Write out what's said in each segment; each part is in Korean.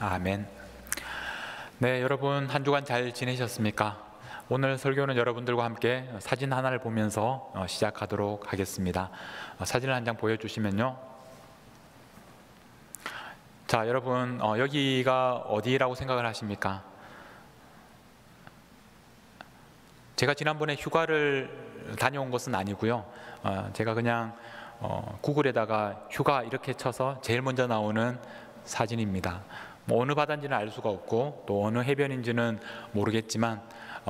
아멘. 네, 여러분 한 주간 잘 지내셨습니까? 오늘 설교는 여러분들과 함께 사진 하나를 보면서 시작하도록 하겠습니다. 사진을 한 장 보여주시면요. 자, 여러분 여기가 어디라고 생각을 하십니까? 제가 지난번에 휴가를 다녀온 것은 아니고요. 제가 그냥 구글에다가 휴가 이렇게 쳐서 제일 먼저 나오는 사진입니다. 어느 바다인지는 알 수가 없고 또 어느 해변인지는 모르겠지만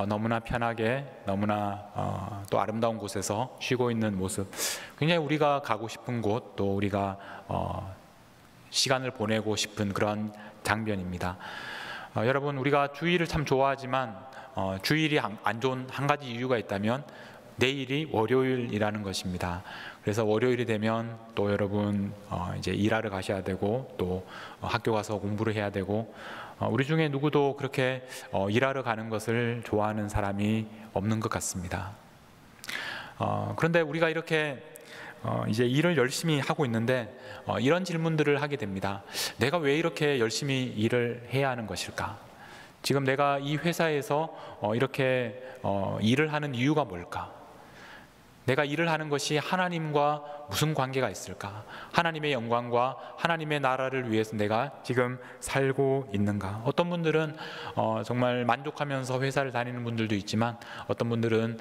너무나 편하게 너무나 또 아름다운 곳에서 쉬고 있는 모습, 굉장히 우리가 가고 싶은 곳, 또 우리가 시간을 보내고 싶은 그런 장면입니다. 여러분, 우리가 주일을 참 좋아하지만 주일이 안 좋은 한 가지 이유가 있다면 내일이 월요일이라는 것입니다. 그래서 월요일이 되면 또 여러분 이제 일하러 가셔야 되고 또 학교 가서 공부를 해야 되고 우리 중에 누구도 그렇게 일하러 가는 것을 좋아하는 사람이 없는 것 같습니다. 그런데 우리가 이렇게 이제 일을 열심히 하고 있는데 이런 질문들을 하게 됩니다. 내가 왜 이렇게 열심히 일을 해야 하는 것일까? 지금 내가 이 회사에서 이렇게 일을 하는 이유가 뭘까? 내가 일을 하는 것이 하나님과 무슨 관계가 있을까? 하나님의 영광과 하나님의 나라를 위해서 내가 지금 살고 있는가? 어떤 분들은 정말 만족하면서 회사를 다니는 분들도 있지만 어떤 분들은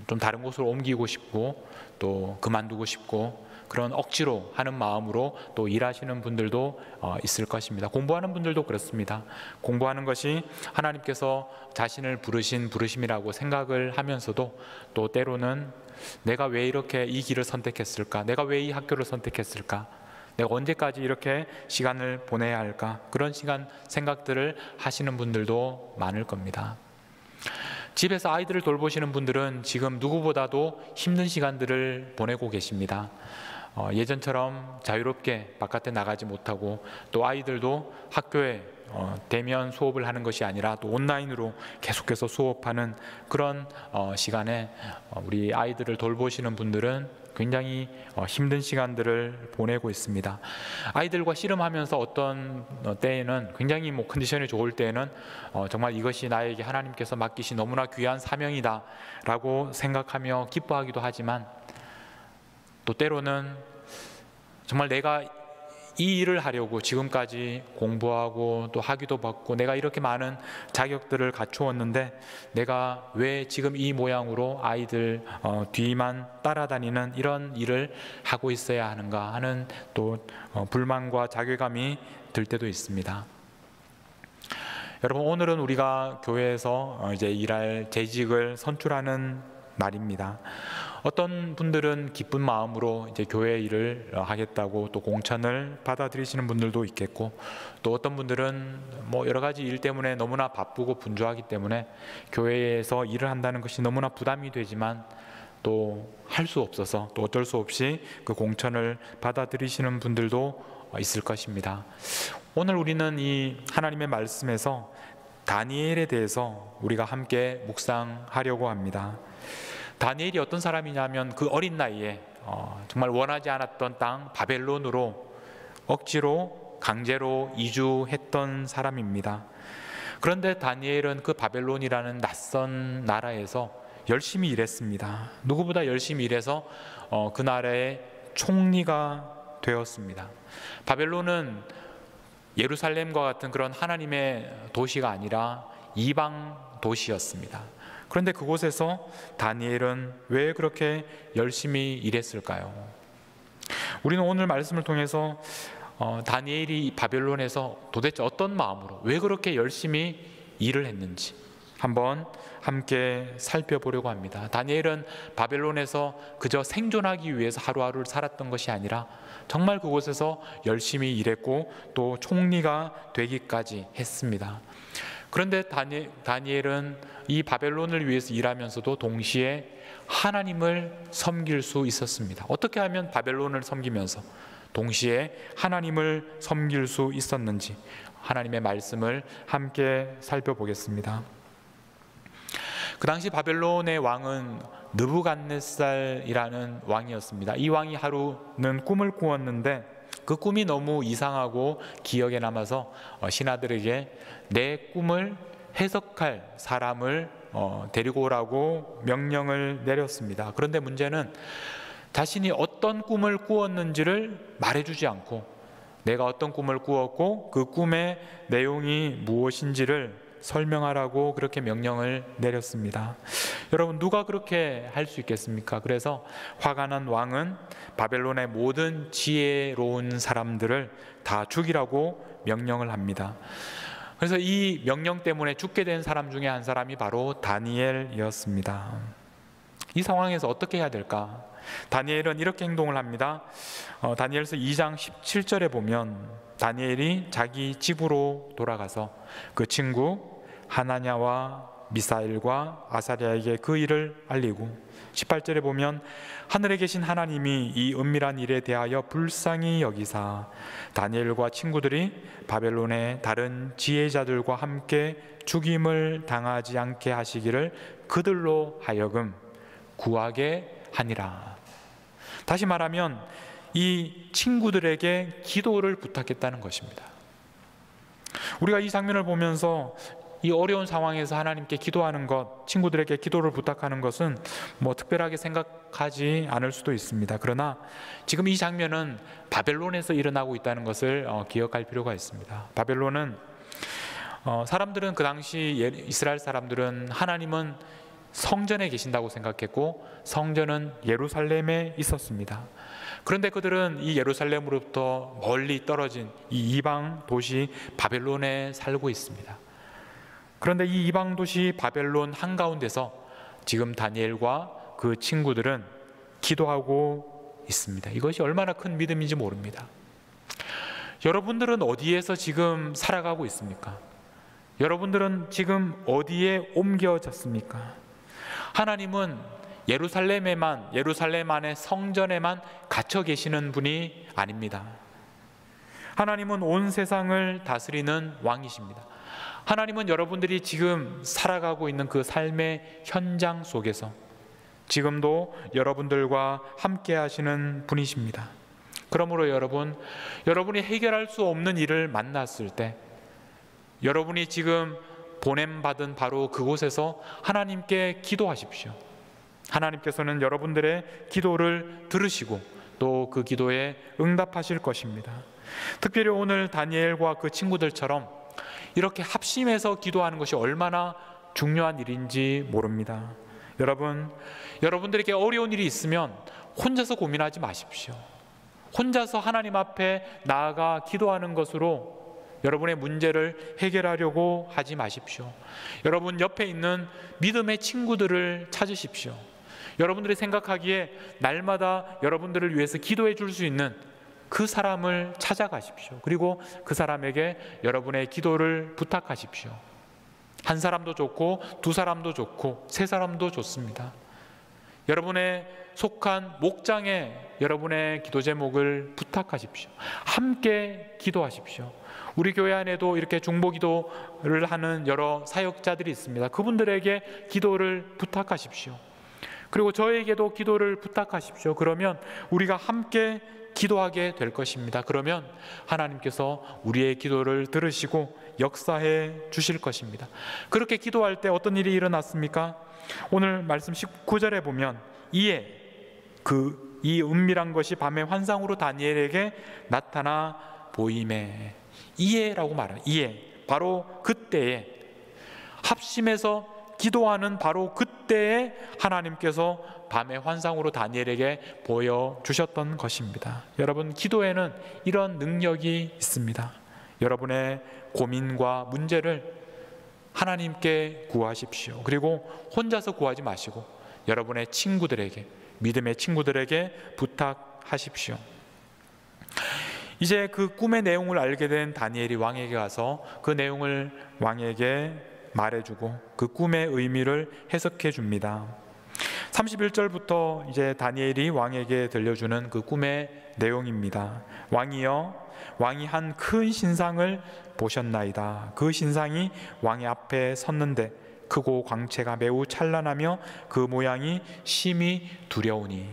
좀 다른 곳으로 옮기고 싶고 또 그만두고 싶고 그런 억지로 하는 마음으로 또 일하시는 분들도 있을 것입니다. 공부하는 분들도 그렇습니다. 공부하는 것이 하나님께서 자신을 부르신 부르심이라고 생각을 하면서도 또 때로는 내가 왜 이렇게 이 길을 선택했을까? 내가 왜 이 학교를 선택했을까? 내가 언제까지 이렇게 시간을 보내야 할까? 그런 생각들을 하시는 분들도 많을 겁니다. 집에서 아이들을 돌보시는 분들은 지금 누구보다도 힘든 시간들을 보내고 계십니다. 예전처럼 자유롭게 바깥에 나가지 못하고 또 아이들도 학교에 대면 수업을 하는 것이 아니라 또 온라인으로 계속해서 수업하는 그런 시간에 우리 아이들을 돌보시는 분들은 굉장히 힘든 시간들을 보내고 있습니다. 아이들과 씨름하면서 어떤 때에는 굉장히 컨디션이 좋을 때에는 정말 이것이 나에게 하나님께서 맡기신 너무나 귀한 사명이다 라고 생각하며 기뻐하기도 하지만 또 때로는 정말 내가 이 일을 하려고 지금까지 공부하고 또 학위도 받고 내가 이렇게 많은 자격들을 갖추었는데 내가 왜 지금 이 모양으로 아이들 뒤만 따라다니는 이런 일을 하고 있어야 하는가 하는 또 불만과 자괴감이 들 때도 있습니다. 여러분, 오늘은 우리가 교회에서 이제 일할 재직을 선출하는 날입니다. 어떤 분들은 기쁜 마음으로 이제 교회 일을 하겠다고 또 공천을 받아들이시는 분들도 있겠고 또 어떤 분들은 여러 가지 일 때문에 너무나 바쁘고 분주하기 때문에 교회에서 일을 한다는 것이 너무나 부담이 되지만 또 할 수 없어서 또 어쩔 수 없이 그 공천을 받아들이시는 분들도 있을 것입니다. 오늘 우리는 이 하나님의 말씀에서 다니엘에 대해서 우리가 함께 묵상하려고 합니다. 다니엘이 어떤 사람이냐면 그 어린 나이에 정말 원하지 않았던 땅 바벨론으로 억지로 강제로 이주했던 사람입니다. 그런데 다니엘은 그 바벨론이라는 낯선 나라에서 열심히 일했습니다. 누구보다 열심히 일해서 그 나라의 총리가 되었습니다. 바벨론은 예루살렘과 같은 그런 하나님의 도시가 아니라 이방 도시였습니다. 그런데 그곳에서 다니엘은 왜 그렇게 열심히 일했을까요? 우리는 오늘 말씀을 통해서 다니엘이 바벨론에서 도대체 어떤 마음으로 왜 그렇게 열심히 일을 했는지 한번 함께 살펴보려고 합니다. 다니엘은 바벨론에서 그저 생존하기 위해서 하루하루를 살았던 것이 아니라 정말 그곳에서 열심히 일했고 또 총리가 되기까지 했습니다. 그런데 다니엘은 이 바벨론을 위해서 일하면서도 동시에 하나님을 섬길 수 있었습니다. 어떻게 하면 바벨론을 섬기면서 동시에 하나님을 섬길 수 있었는지 하나님의 말씀을 함께 살펴보겠습니다. 그 당시 바벨론의 왕은 느부갓네살이라는 왕이었습니다. 이 왕이 하루는 꿈을 꾸었는데 그 꿈이 너무 이상하고 기억에 남아서 신하들에게 내 꿈을 해석할 사람을 데리고 오라고 명령을 내렸습니다. 그런데 문제는 자신이 어떤 꿈을 꾸었는지를 말해주지 않고 내가 어떤 꿈을 꾸었고 그 꿈의 내용이 무엇인지를 설명하라고 그렇게 명령을 내렸습니다. 여러분, 누가 그렇게 할 수 있겠습니까? 그래서 화가 난 왕은 바벨론의 모든 지혜로운 사람들을 다 죽이라고 명령을 합니다. 그래서 이 명령 때문에 죽게 된 사람 중에 한 사람이 바로 다니엘이었습니다. 이 상황에서 어떻게 해야 될까? 다니엘은 이렇게 행동을 합니다. 다니엘서 2장 17절에 보면 다니엘이 자기 집으로 돌아가서 그 친구 하나냐와 미사엘과 아사랴에게 그 일을 알리고 18절에 보면 하늘에 계신 하나님이 이 은밀한 일에 대하여 불쌍히 여기사 다니엘과 친구들이 바벨론의 다른 지혜자들과 함께 죽임을 당하지 않게 하시기를 그들로 하여금 구하게 하니라. 다시 말하면 이 친구들에게 기도를 부탁했다는 것입니다. 우리가 이 장면을 보면서 이 어려운 상황에서 하나님께 기도하는 것, 친구들에게 기도를 부탁하는 것은 특별하게 생각하지 않을 수도 있습니다. 그러나 지금 이 장면은 바벨론에서 일어나고 있다는 것을 기억할 필요가 있습니다. 바벨론은 사람들은 그 당시 이스라엘 사람들은 하나님은 성전에 계신다고 생각했고 성전은 예루살렘에 있었습니다. 그런데 그들은 이 예루살렘으로부터 멀리 떨어진 이 이방 도시 바벨론에 살고 있습니다. 그런데 이 이방 도시 바벨론 한가운데서 지금 다니엘과 그 친구들은 기도하고 있습니다. 이것이 얼마나 큰 믿음인지 모릅니다. 여러분들은 어디에서 지금 살아가고 있습니까? 여러분들은 지금 어디에 옮겨졌습니까? 하나님은 예루살렘 안의 성전에만 갇혀 계시는 분이 아닙니다. 하나님은 온 세상을 다스리는 왕이십니다. 하나님은 여러분들이 지금 살아가고 있는 그 삶의 현장 속에서 지금도 여러분들과 함께 하시는 분이십니다. 그러므로 여러분이 해결할 수 없는 일을 만났을 때 여러분이 지금 보냄받은 바로 그곳에서 하나님께 기도하십시오. 하나님께서는 여러분들의 기도를 들으시고 또 그 기도에 응답하실 것입니다. 특별히 오늘 다니엘과 그 친구들처럼 이렇게 합심해서 기도하는 것이 얼마나 중요한 일인지 모릅니다. 여러분들에게 어려운 일이 있으면 혼자서 고민하지 마십시오. 혼자서 하나님 앞에 나아가 기도하는 것으로 여러분의 문제를 해결하려고 하지 마십시오. 여러분 옆에 있는 믿음의 친구들을 찾으십시오. 여러분들이 생각하기에 날마다 여러분들을 위해서 기도해 줄 수 있는 그 사람을 찾아가십시오. 그리고 그 사람에게 여러분의 기도를 부탁하십시오. 한 사람도 좋고 두 사람도 좋고 세 사람도 좋습니다. 여러분의 속한 목장에 여러분의 기도 제목을 부탁하십시오. 함께 기도하십시오. 우리 교회 안에도 이렇게 중보기도를 하는 여러 사역자들이 있습니다. 그분들에게 기도를 부탁하십시오. 그리고 저에게도 기도를 부탁하십시오. 그러면 우리가 함께 기도하게 될 것입니다. 그러면 하나님께서 우리의 기도를 들으시고 역사해 주실 것입니다. 그렇게 기도할 때 어떤 일이 일어났습니까? 오늘 말씀 19절에 보면 이 은밀한 것이 밤의 환상으로 다니엘에게 나타나 보임에, 이에라고 말해요. 이에, 바로 그때에 합심해서 기도하는 바로 그때에 하나님께서 밤의 환상으로 다니엘에게 보여주셨던 것입니다. 여러분, 기도에는 이런 능력이 있습니다. 여러분의 고민과 문제를 하나님께 구하십시오. 그리고 혼자서 구하지 마시고 여러분의 친구들에게, 믿음의 친구들에게 부탁하십시오. 이제 그 꿈의 내용을 알게 된 다니엘이 왕에게 가서 그 내용을 왕에게 말해주고 그 꿈의 의미를 해석해 줍니다. 31절부터 이제 다니엘이 왕에게 들려주는 그 꿈의 내용입니다. 왕이여, 왕이 한 큰 신상을 보셨나이다. 그 신상이 왕의 앞에 섰는데 크고 광채가 매우 찬란하며 그 모양이 심히 두려우니.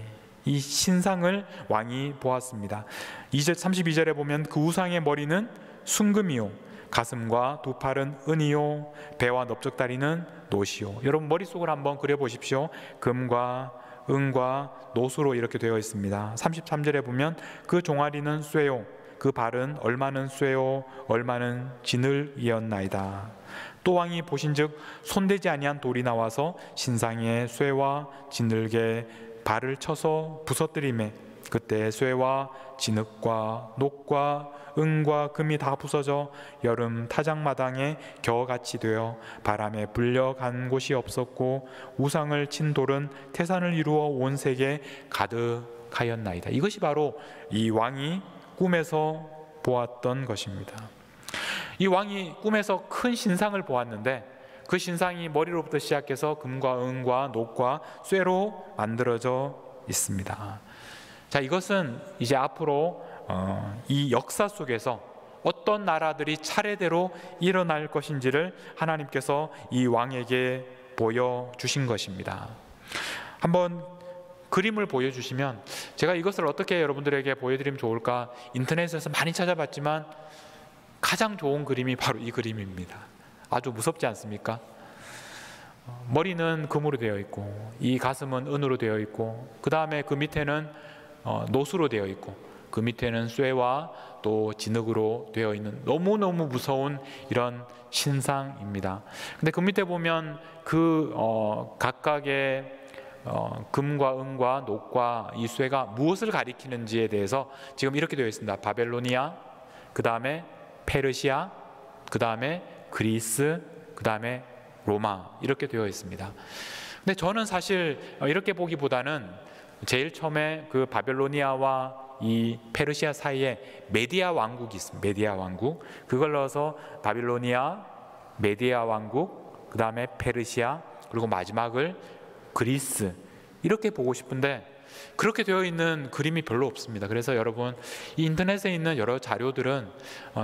이 신상을 왕이 보았습니다. 32절에 보면 그 우상의 머리는 순금이요, 가슴과 두 팔은 은이요, 배와 넓적다리는 노시요. 여러분 머릿속을 한번 그려보십시오. 금과 은과 노수로 이렇게 되어 있습니다. 33절에 보면 그 종아리는 쇠요, 그 발은 얼마는 쇠요, 얼마는 진을이었나이다. 또 왕이 보신즉 손대지 아니한 돌이 나와서 신상의 쇠와 진흙에 발을 쳐서 부서뜨리매 그때 쇠와 진흙과 녹과 은과 금이 다 부서져 여름 타작마당에 겨같이 되어 바람에 불려간 곳이 없었고 우상을 친 돌은 태산을 이루어 온 세계에 가득하였나이다. 이것이 바로 이 왕이 꿈에서 보았던 것입니다. 이 왕이 꿈에서 큰 신상을 보았는데 그 신상이 머리로부터 시작해서 금과 은과 녹과 쇠로 만들어져 있습니다. 자, 이것은 이제 앞으로 이 역사 속에서 어떤 나라들이 차례대로 일어날 것인지를 하나님께서 이 왕에게 보여주신 것입니다. 한번 그림을 보여주시면 제가 이것을 어떻게 여러분들에게 보여드리면 좋을까 인터넷에서 많이 찾아봤지만 가장 좋은 그림이 바로 이 그림입니다. 아주 무섭지 않습니까? 머리는 금으로 되어 있고 이 가슴은 은으로 되어 있고 그 다음에 그 밑에는 노수로 되어 있고 그 밑에는 쇠와 또 진흙으로 되어 있는 너무너무 무서운 이런 신상입니다. 근데 그 밑에 보면 그 각각의 금과 은과 녹과 이 쇠가 무엇을 가리키는지에 대해서 지금 이렇게 되어 있습니다. 바벨로니아, 그 다음에 페르시아, 그 다음에 그리스, 그 다음에 로마 이렇게 되어 있습니다. 근데 저는 사실 이렇게 보기보다는 제일 처음에 그 바벨로니아와 이 페르시아 사이에 메디아 왕국이 있습니다. 메디아 왕국, 그걸 넣어서 바빌로니아, 메디아 왕국, 그 다음에 페르시아, 그리고 마지막을 그리스 이렇게 보고 싶은데 그렇게 되어 있는 그림이 별로 없습니다. 그래서 여러분 이 인터넷에 있는 여러 자료들은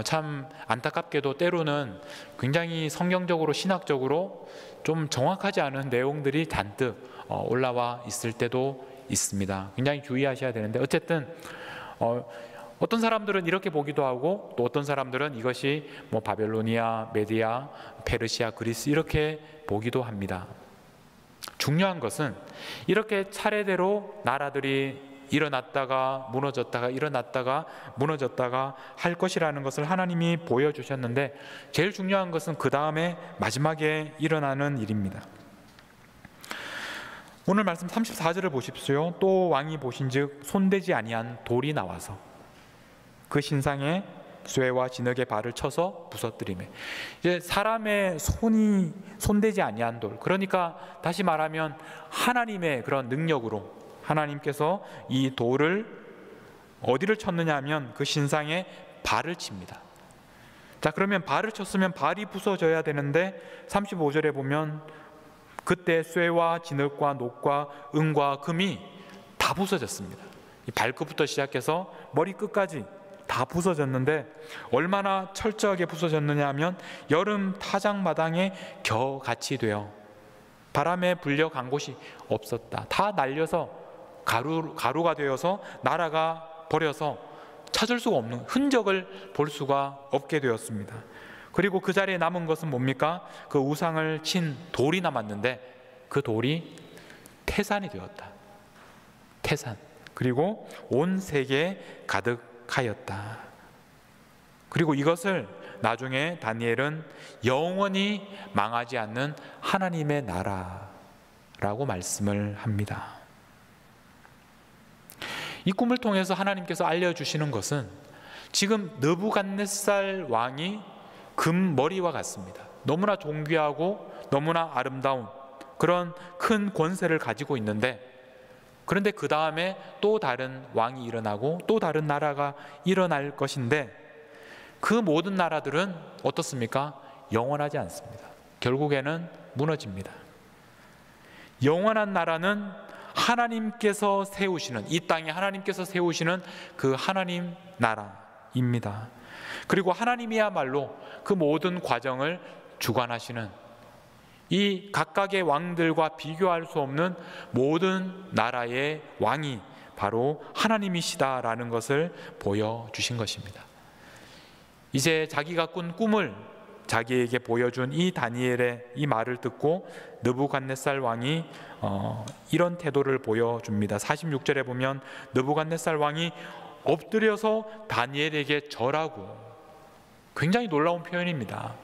참 안타깝게도 때로는 굉장히 성경적으로 신학적으로 좀 정확하지 않은 내용들이 잔뜩 올라와 있을 때도 있습니다. 굉장히 주의하셔야 되는데 어쨌든 어떤 사람들은 이렇게 보기도 하고 또 어떤 사람들은 이것이 뭐 바벨로니아, 메디아, 페르시아, 그리스 이렇게 보기도 합니다. 중요한 것은 이렇게 차례대로 나라들이 일어났다가 무너졌다가 일어났다가 무너졌다가 할 것이라는 것을 하나님이 보여주셨는데 제일 중요한 것은 그 다음에 마지막에 일어나는 일입니다. 오늘 말씀 34절을 보십시오. 또 왕이 보신즉 손대지 아니한 돌이 나와서 그 신상에 쇠와 진흙의 발을 쳐서 부서뜨리매. 이제 사람의 손대지 아니한 돌, 그러니까 다시 말하면 하나님의 그런 능력으로 하나님께서 이 돌을 어디를 쳤느냐 하면 그 신상에 발을 칩니다. 자, 그러면 발을 쳤으면 발이 부서져야 되는데 35절에 보면 그때 쇠와 진흙과 녹과 은과 금이 다 부서졌습니다. 이 발끝부터 시작해서 머리 끝까지 다 부서졌는데 얼마나 철저하게 부서졌느냐 하면 여름 타작마당에 겨같이 되어 바람에 불려간 곳이 없었다. 다 날려서 가루가 되어서 나라가 버려서 찾을 수가 없는 흔적을 볼 수가 없게 되었습니다. 그리고 그 자리에 남은 것은 뭡니까? 그 우상을 친 돌이 남았는데 그 돌이 태산이 되었다. 태산. 그리고 온 세계에 가득하였다. 그리고 이것을 나중에 다니엘은 영원히 망하지 않는 하나님의 나라라고 말씀을 합니다. 이 꿈을 통해서 하나님께서 알려주시는 것은 지금 느부갓네살 왕이 금머리와 같습니다. 너무나 존귀하고 너무나 아름다운 그런 큰 권세를 가지고 있는데 그런데 그 다음에 또 다른 왕이 일어나고 또 다른 나라가 일어날 것인데 그 모든 나라들은 어떻습니까? 영원하지 않습니다. 결국에는 무너집니다. 영원한 나라는 하나님께서 세우시는, 이 땅에 하나님께서 세우시는 그 하나님 나라입니다. 그리고 하나님이야말로 그 모든 과정을 주관하시는 이 각각의 왕들과 비교할 수 없는 모든 나라의 왕이 바로 하나님이시다라는 것을 보여주신 것입니다. 이제 자기가 꾼 꿈을 자기에게 보여준 이 다니엘의 이 말을 듣고 느부갓네살 왕이 이런 태도를 보여줍니다. 46절에 보면 느부갓네살 왕이 엎드려서 다니엘에게 절하고, 굉장히 놀라운 표현입니다.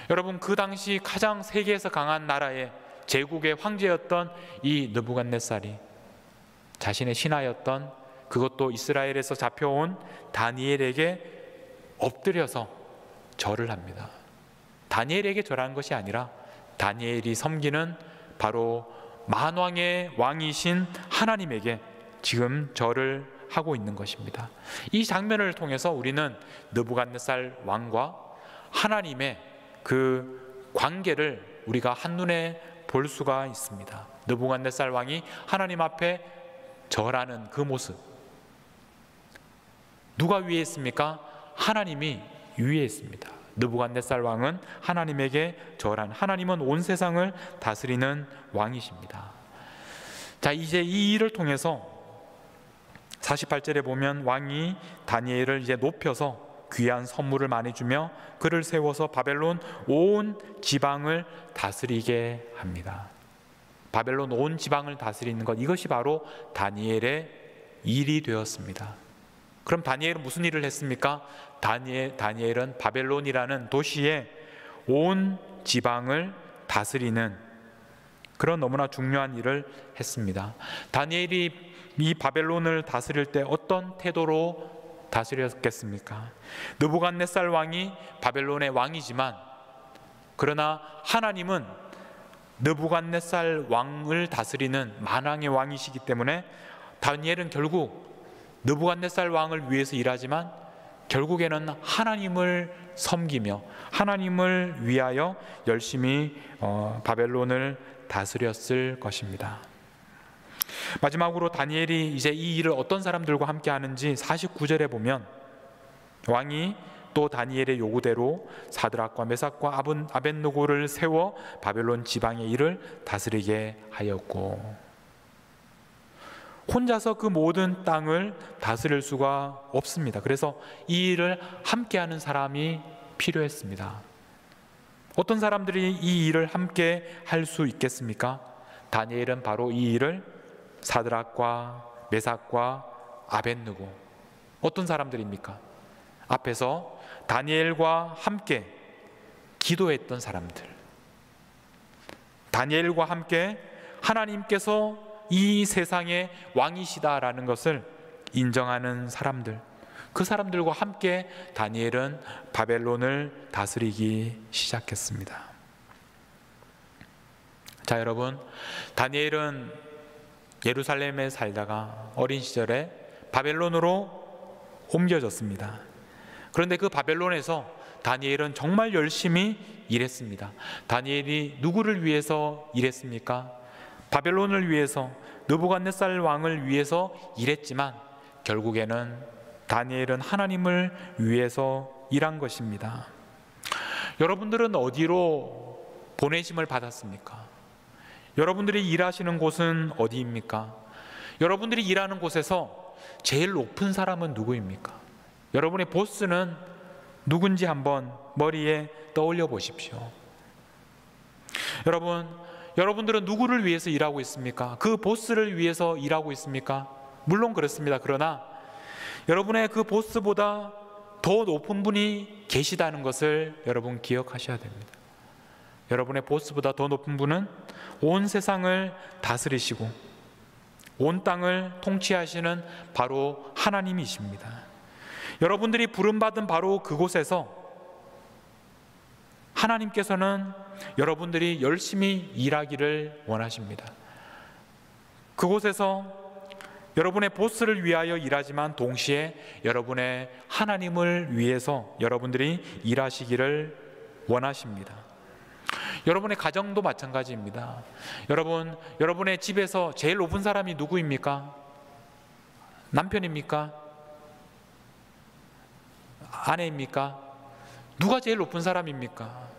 여러분, 그 당시 가장 세계에서 강한 나라의 제국의 황제였던 이 느부갓네살이 자신의 신하였던, 그것도 이스라엘에서 잡혀온 다니엘에게 엎드려서 절을 합니다. 다니엘에게 절하는 것이 아니라 다니엘이 섬기는 바로 만왕의 왕이신 하나님에게 지금 절을 하고 있는 것입니다. 이 장면을 통해서 우리는 느부갓네살 왕과 하나님의 그 관계를 우리가 한눈에 볼 수가 있습니다. 느부갓네살 왕이 하나님 앞에 절하는 그 모습, 누가 위에 있습니까? 하나님이 위에 있습니다. 느부갓네살 왕은 하나님에게 절한, 하나님은 온 세상을 다스리는 왕이십니다. 자, 이제 이 일을 통해서 48절에 보면 왕이 다니엘을 이제 높여서 귀한 선물을 많이 주며 그를 세워서 바벨론 온 지방을 다스리게 합니다. 바벨론 온 지방을 다스리는 것, 이것이 바로 다니엘의 일이 되었습니다. 그럼 다니엘은 무슨 일을 했습니까? 다니엘은 바벨론이라는 도시의 온 지방을 다스리는 그런 너무나 중요한 일을 했습니다. 다니엘이 이 바벨론을 다스릴 때 어떤 태도로 다스렸겠습니까? 느부갓네살 왕이 바벨론의 왕이지만, 그러나 하나님은 느부갓네살 왕을 다스리는 만왕의 왕이시기 때문에 다니엘은 결국 느부갓네살 왕을 위해서 일하지만 결국에는 하나님을 섬기며 하나님을 위하여 열심히 바벨론을 다스렸을 것입니다. 마지막으로 다니엘이 이제 이 일을 어떤 사람들과 함께 하는지 49절에 보면 왕이 또 다니엘의 요구대로 사드락과 메삭과 아벳느고를 세워 바벨론 지방의 일을 다스리게 하였고, 혼자서 그 모든 땅을 다스릴 수가 없습니다. 그래서 이 일을 함께하는 사람이 필요했습니다. 어떤 사람들이 이 일을 함께 할 수 있겠습니까? 다니엘은 바로 이 일을 사드락과 메삭과 아벳느고, 어떤 사람들입니까? 앞에서 다니엘과 함께 기도했던 사람들, 다니엘과 함께 하나님께서 이 세상의 왕이시다라는 것을 인정하는 사람들, 그 사람들과 함께 다니엘은 바벨론을 다스리기 시작했습니다. 자, 여러분, 다니엘은 예루살렘에 살다가 어린 시절에 바벨론으로 옮겨졌습니다. 그런데 그 바벨론에서 다니엘은 정말 열심히 일했습니다. 다니엘이 누구를 위해서 일했습니까? 바벨론을 위해서, 느부갓네살 왕을 위해서 일했지만 결국에는 다니엘은 하나님을 위해서 일한 것입니다. 여러분들은 어디로 보내심을 받았습니까? 여러분들이 일하시는 곳은 어디입니까? 여러분들이 일하는 곳에서 제일 높은 사람은 누구입니까? 여러분의 보스는 누군지 한번 머리에 떠올려 보십시오. 여러분들은 누구를 위해서 일하고 있습니까? 그 보스를 위해서 일하고 있습니까? 물론 그렇습니다. 그러나 여러분의 그 보스보다 더 높은 분이 계시다는 것을 여러분 기억하셔야 됩니다. 여러분의 보스보다 더 높은 분은 온 세상을 다스리시고 온 땅을 통치하시는 바로 하나님이십니다. 여러분들이 부름받은 바로 그곳에서 하나님께서는 여러분들이 열심히 일하기를 원하십니다. 그곳에서 여러분의 보스를 위하여 일하지만 동시에 여러분의 하나님을 위해서 여러분들이 일하시기를 원하십니다. 여러분의 가정도 마찬가지입니다. 여러분의 집에서 제일 높은 사람이 누구입니까? 남편입니까? 아내입니까? 누가 제일 높은 사람입니까?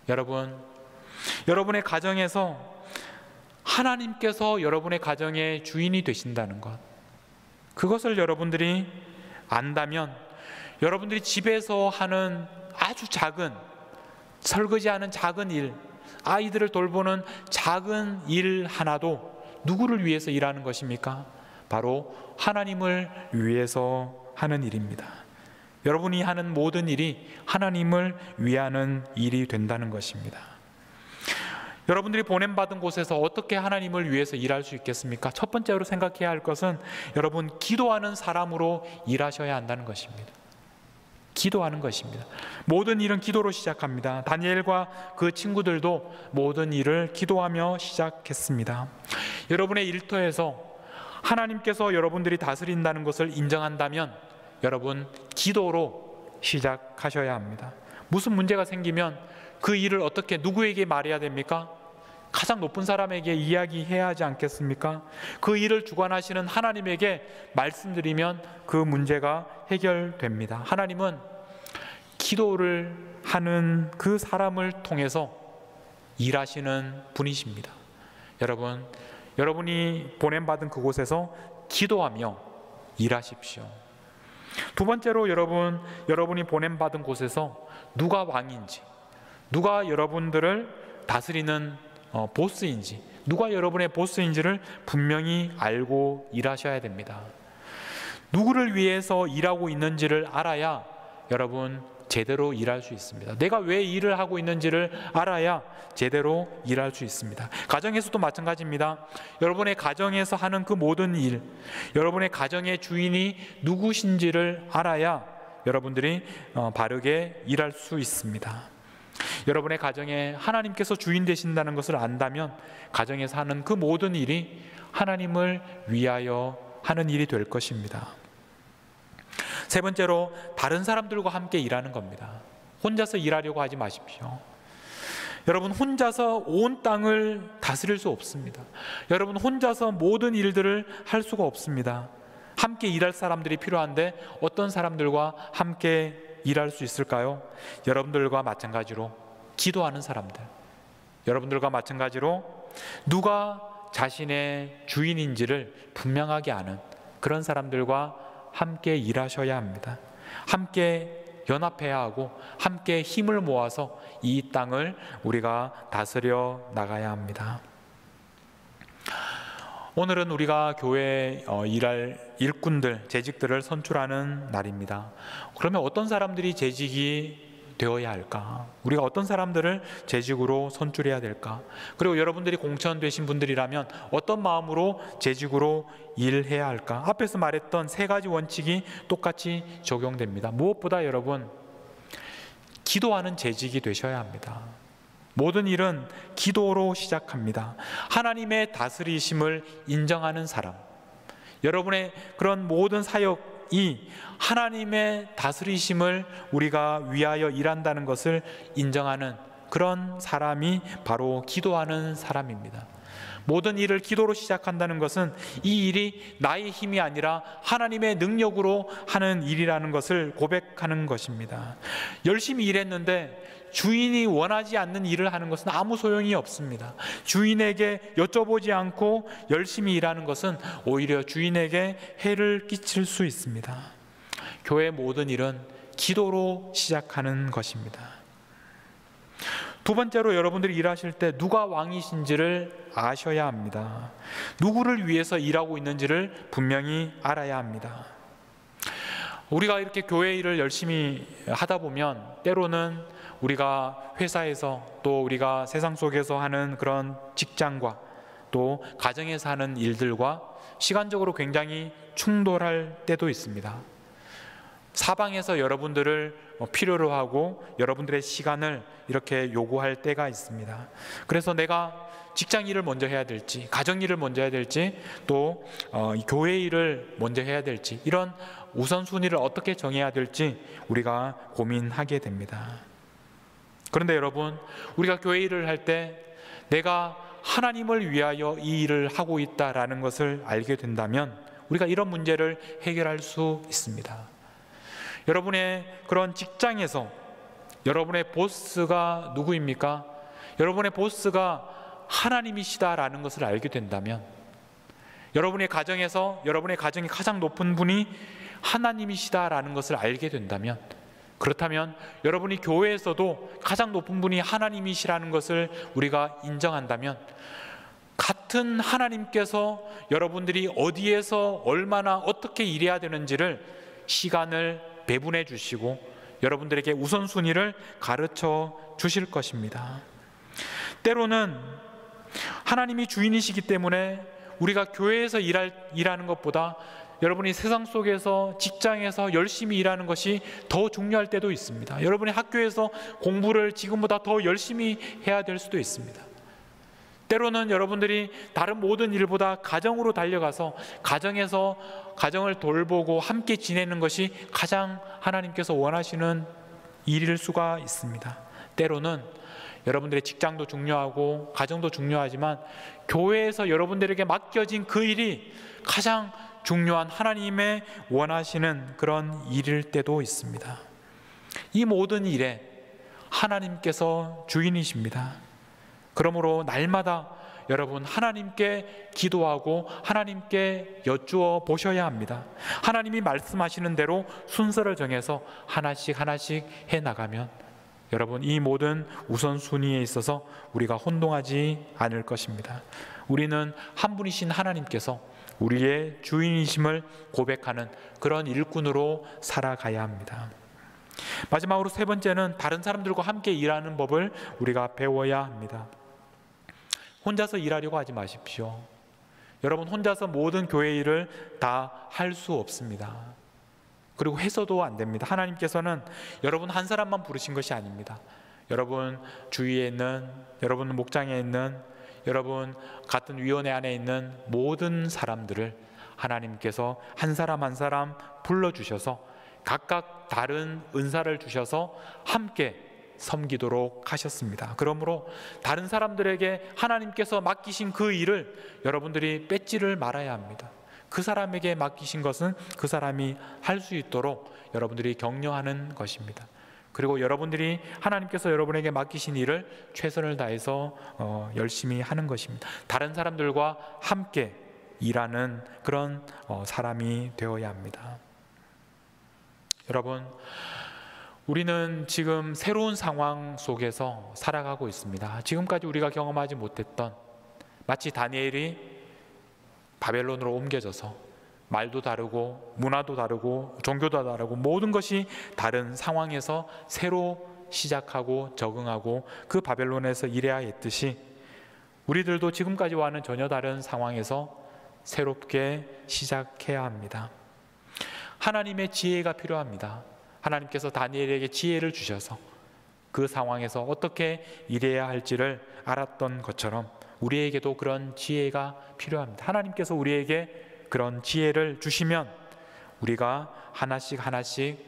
여러분의 가정에서 하나님께서 여러분의 가정의 주인이 되신다는 것, 그것을 여러분들이 안다면 여러분들이 집에서 하는 아주 작은, 설거지하는 작은 일, 아이들을 돌보는 작은 일 하나도 누구를 위해서 일하는 것입니까? 바로 하나님을 위해서 하는 일입니다. 여러분이 하는 모든 일이 하나님을 위하는 일이 된다는 것입니다. 여러분들이 보냄받은 곳에서 어떻게 하나님을 위해서 일할 수 있겠습니까? 첫 번째로 생각해야 할 것은 여러분, 기도하는 사람으로 일하셔야 한다는 것입니다. 기도하는 것입니다. 모든 일은 기도로 시작합니다. 다니엘과 그 친구들도 모든 일을 기도하며 시작했습니다. 여러분의 일터에서 하나님께서 여러분들이 다스린다는 것을 인정한다면 여러분, 기도로 시작하셔야 합니다. 무슨 문제가 생기면 그 일을 어떻게 누구에게 말해야 됩니까? 가장 높은 사람에게 이야기해야 하지 않겠습니까? 그 일을 주관하시는 하나님에게 말씀드리면 그 문제가 해결됩니다. 하나님은 기도를 하는 그 사람을 통해서 일하시는 분이십니다. 여러분, 여러분이 보냄받은 그곳에서 기도하며 일하십시오. 두 번째로 여러분이 보냄받은 곳에서 누가 왕인지, 누가 여러분들을 다스리는 보스인지, 누가 여러분의 보스인지를 분명히 알고 일하셔야 됩니다. 누구를 위해서 일하고 있는지를 알아야 여러분 제대로 일할 수 있습니다. 내가 왜 일을 하고 있는지를 알아야 제대로 일할 수 있습니다. 가정에서도 마찬가지입니다. 여러분의 가정에서 하는 그 모든 일, 여러분의 가정의 주인이 누구신지를 알아야 여러분들이 바르게 일할 수 있습니다. 여러분의 가정에 하나님께서 주인 되신다는 것을 안다면 가정에서 하는 그 모든 일이 하나님을 위하여 하는 일이 될 것입니다. 세 번째로, 다른 사람들과 함께 일하는 겁니다. 혼자서 일하려고 하지 마십시오. 여러분, 혼자서 온 땅을 다스릴 수 없습니다. 여러분, 혼자서 모든 일들을 할 수가 없습니다. 함께 일할 사람들이 필요한데 어떤 사람들과 함께 일할 수 있을까요? 여러분들과 마찬가지로 기도하는 사람들, 여러분들과 마찬가지로 누가 자신의 주인인지를 분명하게 아는 그런 사람들과 함께 일하셔야 합니다. 함께 연합해야 하고 함께 힘을 모아서 이 땅을 우리가 다스려 나가야 합니다. 오늘은 우리가 교회에 일할 일꾼들, 재직들을 선출하는 날입니다. 그러면 어떤 사람들이 재직이 되어야 할까? 우리가 어떤 사람들을 재직으로 선출해야 될까? 그리고 여러분들이 공천되신 분들이라면 어떤 마음으로 재직으로 일해야 할까? 앞에서 말했던 세 가지 원칙이 똑같이 적용됩니다. 무엇보다 여러분, 기도하는 재직이 되셔야 합니다. 모든 일은 기도로 시작합니다. 하나님의 다스리심을 인정하는 사람, 여러분의 그런 모든 사역이 하나님의 다스리심을 우리가 위하여 일한다는 것을 인정하는 그런 사람이 바로 기도하는 사람입니다. 모든 일을 기도로 시작한다는 것은 이 일이 나의 힘이 아니라 하나님의 능력으로 하는 일이라는 것을 고백하는 것입니다. 열심히 일했는데 주인이 원하지 않는 일을 하는 것은 아무 소용이 없습니다. 주인에게 여쭤보지 않고 열심히 일하는 것은 오히려 주인에게 해를 끼칠 수 있습니다. 교회의 모든 일은 기도로 시작하는 것입니다. 두 번째로, 여러분들이 일하실 때 누가 왕이신지를 아셔야 합니다. 누구를 위해서 일하고 있는지를 분명히 알아야 합니다. 우리가 이렇게 교회 일을 열심히 하다 보면 때로는 우리가 회사에서, 또 우리가 세상 속에서 하는 그런 직장과 또 가정에서 하는 일들과 시간적으로 굉장히 충돌할 때도 있습니다. 사방에서 여러분들을 필요로 하고 여러분들의 시간을 이렇게 요구할 때가 있습니다. 그래서 내가 직장 일을 먼저 해야 될지, 가정 일을 먼저 해야 될지, 또 교회 일을 먼저 해야 될지, 이런 우선순위를 어떻게 정해야 될지 우리가 고민하게 됩니다. 그런데 여러분, 우리가 교회 일을 할 때 내가 하나님을 위하여 이 일을 하고 있다라는 것을 알게 된다면 우리가 이런 문제를 해결할 수 있습니다. 여러분의 그런 직장에서 여러분의 보스가 누구입니까? 여러분의 보스가 하나님이시다라는 것을 알게 된다면, 여러분의 가정에서 여러분의 가정의 가장 높은 분이 하나님이시다라는 것을 알게 된다면, 그렇다면 여러분이 교회에서도 가장 높은 분이 하나님이시라는 것을 우리가 인정한다면, 같은 하나님께서 여러분들이 어디에서 얼마나 어떻게 일해야 되는지를 시간을 배분해 주시고 여러분들에게 우선순위를 가르쳐 주실 것입니다. 때로는 하나님이 주인이시기 때문에 우리가 교회에서 일하는 것보다 여러분이 세상 속에서 직장에서 열심히 일하는 것이 더 중요할 때도 있습니다. 여러분이 학교에서 공부를 지금보다 더 열심히 해야 될 수도 있습니다. 때로는 여러분들이 다른 모든 일보다 가정으로 달려가서 가정에서 가정을 돌보고 함께 지내는 것이 가장 하나님께서 원하시는 일일 수가 있습니다. 때로는 여러분들의 직장도 중요하고 가정도 중요하지만 교회에서 여러분들에게 맡겨진 그 일이 가장 중요한 하나님의 원하시는 그런 일일 때도 있습니다. 이 모든 일에 하나님께서 주인이십니다. 그러므로 날마다 여러분 하나님께 기도하고 하나님께 여쭈어 보셔야 합니다. 하나님이 말씀하시는 대로 순서를 정해서 하나씩 하나씩 해나가면 여러분 이 모든 우선순위에 있어서 우리가 혼동하지 않을 것입니다. 우리는 한 분이신 하나님께서 우리의 주인이심을 고백하는 그런 일꾼으로 살아가야 합니다. 마지막으로 세 번째는 다른 사람들과 함께 일하는 법을 우리가 배워야 합니다. 혼자서 일하려고 하지 마십시오. 여러분 혼자서 모든 교회 일을 다 할 수 없습니다. 그리고 해서도 안 됩니다. 하나님께서는 여러분 한 사람만 부르신 것이 아닙니다. 여러분 주위에 있는, 여러분 목장에 있는, 여러분 같은 위원회 안에 있는 모든 사람들을 하나님께서 한 사람 한 사람 불러주셔서 각각 다른 은사를 주셔서 함께 섬기도록 하셨습니다. 그러므로 다른 사람들에게 하나님께서 맡기신 그 일을 여러분들이 뺏지를 말아야 합니다. 그 사람에게 맡기신 것은 그 사람이 할 수 있도록 여러분들이 격려하는 것입니다. 그리고 여러분들이 하나님께서 여러분에게 맡기신 일을 최선을 다해서 열심히 하는 것입니다. 다른 사람들과 함께 일하는 그런 사람이 되어야 합니다. 여러분, 우리는 지금 새로운 상황 속에서 살아가고 있습니다. 지금까지 우리가 경험하지 못했던, 마치 다니엘이 바벨론으로 옮겨져서 말도 다르고 문화도 다르고 종교도 다르고 모든 것이 다른 상황에서 새로 시작하고 적응하고 그 바벨론에서 일해야 했듯이 우리들도 지금까지와는 전혀 다른 상황에서 새롭게 시작해야 합니다. 하나님의 지혜가 필요합니다. 하나님께서 다니엘에게 지혜를 주셔서 그 상황에서 어떻게 일해야 할지를 알았던 것처럼 우리에게도 그런 지혜가 필요합니다. 하나님께서 우리에게 그런 지혜를 주시면 우리가 하나씩 하나씩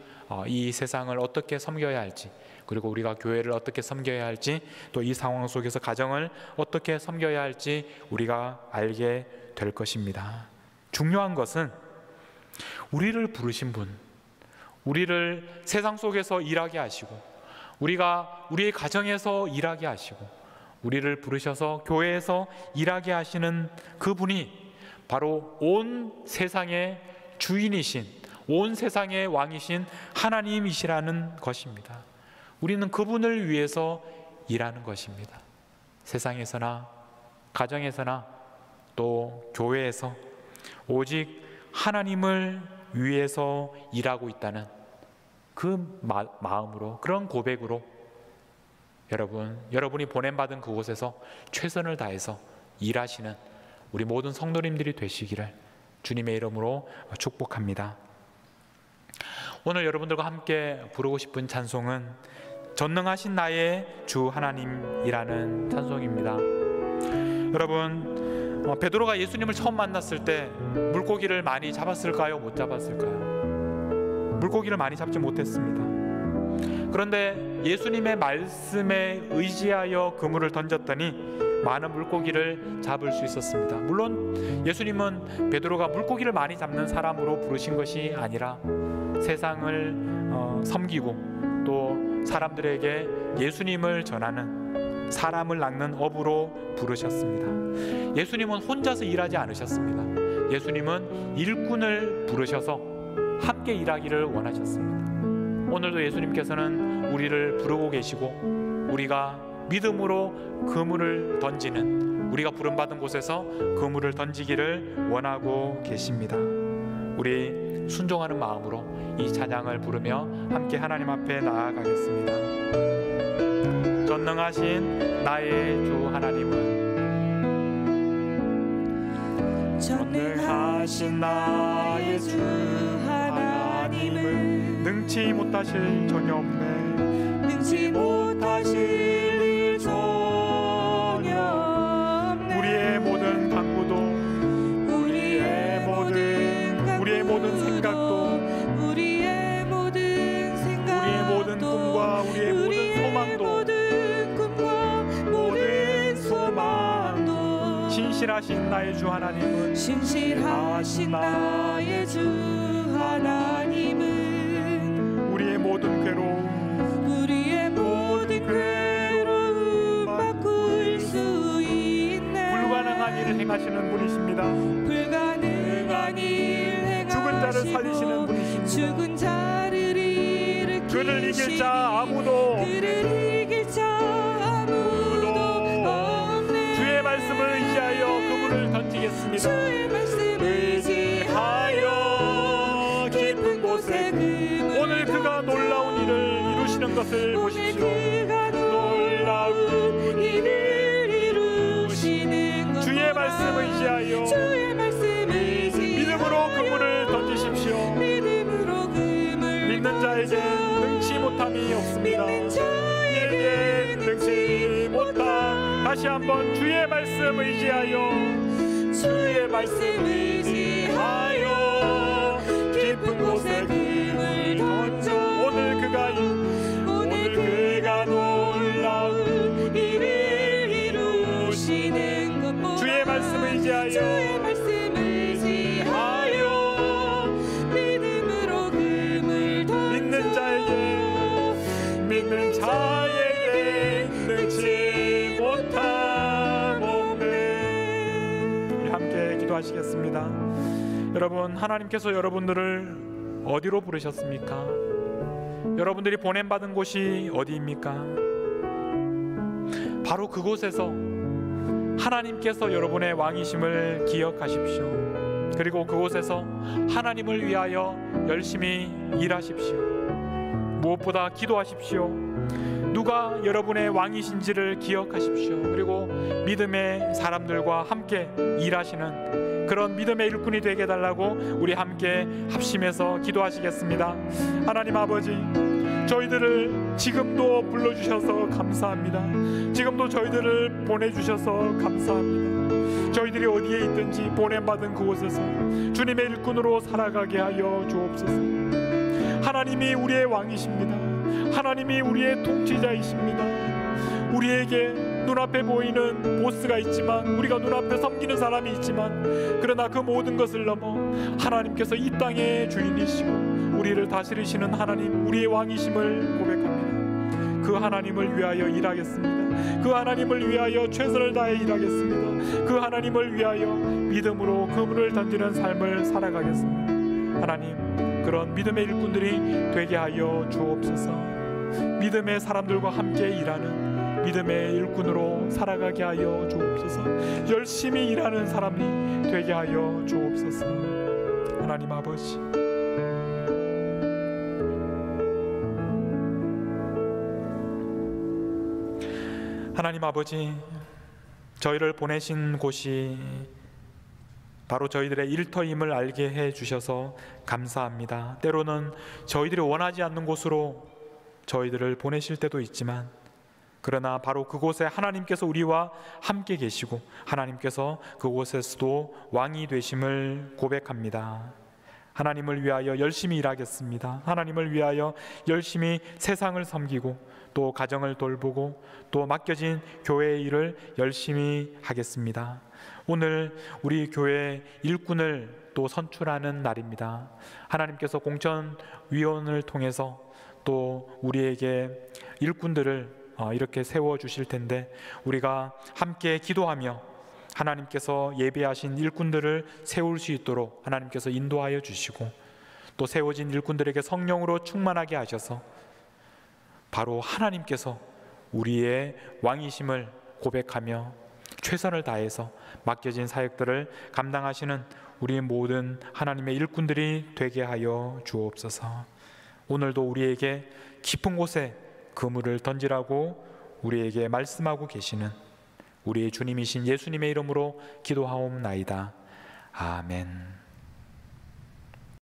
이 세상을 어떻게 섬겨야 할지, 그리고 우리가 교회를 어떻게 섬겨야 할지, 또 이 상황 속에서 가정을 어떻게 섬겨야 할지 우리가 알게 될 것입니다. 중요한 것은 우리를 부르신 분, 우리를 세상 속에서 일하게 하시고 우리의 가정에서 일하게 하시고 우리를 부르셔서 교회에서 일하게 하시는 그분이 바로 온 세상의 주인이신, 온 세상의 왕이신 하나님이시라는 것입니다. 우리는 그분을 위해서 일하는 것입니다. 세상에서나 가정에서나 또 교회에서 오직 하나님을 위해서 일하고 있다는 그 마음으로, 그런 고백으로 여러분이 보냄받은 그곳에서 최선을 다해서 일하시는 우리 모든 성도님들이 되시기를 주님의 이름으로 축복합니다. 오늘 여러분들과 함께 부르고 싶은 찬송은 전능하신 나의 주 하나님이라는 찬송입니다. 여러분, 베드로가 예수님을 처음 만났을 때 물고기를 많이 잡았을까요? 못 잡았을까요? 물고기를 많이 잡지 못했습니다. 그런데 예수님의 말씀에 의지하여 그물을 던졌더니 많은 물고기를 잡을 수 있었습니다. 물론 예수님은 베드로가 물고기를 많이 잡는 사람으로 부르신 것이 아니라 세상을 섬기고 또 사람들에게 예수님을 전하는 사람을 낳는 업으로 부르셨습니다. 예수님은 혼자서 일하지 않으셨습니다. 예수님은 일꾼을 부르셔서 함께 일하기를 원하셨습니다. 오늘도 예수님께서는 우리를 부르고 계시고, 우리가 믿음으로 그물을 던지는, 우리가 부름받은 곳에서 그물을 던지기를 원하고 계십니다. 우리 순종하는 마음으로 이 찬양을 부르며 함께 하나님 앞에 나아가겠습니다. 전능하신 나의 주 하나님은, 전능하신 나의 주 하나님은 능치 못하실 전혀 없네, 능치 못하실 일 전혀 없네. 우리의 모든 강구도, 우리의 모든 생각도, 우리의 모든 생각도, 우리의 모든 꿈과 우리의 모든 소망도, 신실하신 나의 주 하나님은, 신실하신 나의 주 하나님은 우리의 모든 괴로움 바꿀 수 있네. 불가능한 일을 행하시는 분이십니다. 불가능한 일 행하시고 죽은 자를 살리시는 분이십니다. 죽은 자를 일으키시니 그를 이길 자 아무도 없네. 주의 말씀을 의지하여 그물을 던지겠습니다. 주의 말씀을 의지하여 깊은 곳에 오늘 그가 놀라운 일을 이루시는 것을 보십시오. 놀라운 일을 이루시는 것, 주의 말씀을 의지하여 믿음으로 그물을 던지십시오. 믿는 자에게 능치 못함이 없습니다. 이에게 능치 못함. 다시 한번 주의 말씀 의지하여 깊은 곳에 그물 던져. 오늘 그가 놀라운 일을 이루시는 것 보라. 주의 말씀 의지하여 믿음으로 그물 던져. 믿는 자에게 능치 못함 없네. 우리 함께 기도하시겠습니다. 여러분, 하나님께서 여러분들을 어디로 부르셨습니까? 여러분들이 보냄받은 곳이 어디입니까? 바로 그곳에서 하나님께서 여러분의 왕이심을 기억하십시오. 그리고 그곳에서 하나님을 위하여 열심히 일하십시오. 무엇보다 기도하십시오. 누가 여러분의 왕이신지를 기억하십시오. 그리고 믿음의 사람들과 함께 일하시는 그런 믿음의 일꾼이 되게 해달라고 우리 함께 합심해서 기도하시겠습니다. 하나님 아버지, 저희들을 지금도 불러주셔서 감사합니다. 지금도 저희들을 보내주셔서 감사합니다. 저희들이 어디에 있든지 보냄받은 그곳에서 주님의 일꾼으로 살아가게 하여 주옵소서. 하나님이 우리의 왕이십니다. 하나님이 우리의 통치자이십니다. 우리에게 눈앞에 보이는 보스가 있지만, 우리가 눈앞에 섬기는 사람이 있지만, 그러나 그 모든 것을 넘어 하나님께서 이 땅의 주인이시고 우리를 다스리시는 하나님, 우리의 왕이심을 고백합니다. 그 하나님을 위하여 일하겠습니다. 그 하나님을 위하여 최선을 다해 일하겠습니다. 그 하나님을 위하여 믿음으로 그물을 던지는 삶을 살아가겠습니다. 하나님, 그런 믿음의 일꾼들이 되게 하여 주옵소서. 믿음의 사람들과 함께 일하는 믿음의 일꾼으로 살아가게 하여 주옵소서. 열심히 일하는 사람이 되게 하여 주옵소서. 하나님 아버지, 하나님 아버지, 저희를 보내신 곳이 바로 저희들의 일터임을 알게 해주셔서 감사합니다. 때로는 저희들이 원하지 않는 곳으로 저희들을 보내실 때도 있지만, 그러나 바로 그곳에 하나님께서 우리와 함께 계시고 하나님께서 그곳에서도 왕이 되심을 고백합니다. 하나님을 위하여 열심히 일하겠습니다. 하나님을 위하여 열심히 세상을 섬기고 또 가정을 돌보고 또 맡겨진 교회의 일을 열심히 하겠습니다. 오늘 우리 교회 일꾼을 또 선출하는 날입니다. 하나님께서 공천위원을 통해서 또 우리에게 일꾼들을 이렇게 세워주실 텐데, 우리가 함께 기도하며 하나님께서 예비하신 일꾼들을 세울 수 있도록 하나님께서 인도하여 주시고, 또 세워진 일꾼들에게 성령으로 충만하게 하셔서 바로 하나님께서 우리의 왕이심을 고백하며 최선을 다해서 맡겨진 사역들을 감당하시는 우리 모든 하나님의 일꾼들이 되게 하여 주옵소서. 오늘도 우리에게 깊은 곳에 그물을 던지라고 우리에게 말씀하고 계시는 우리의 주님이신 예수님의 이름으로 기도하옵나이다. 아멘.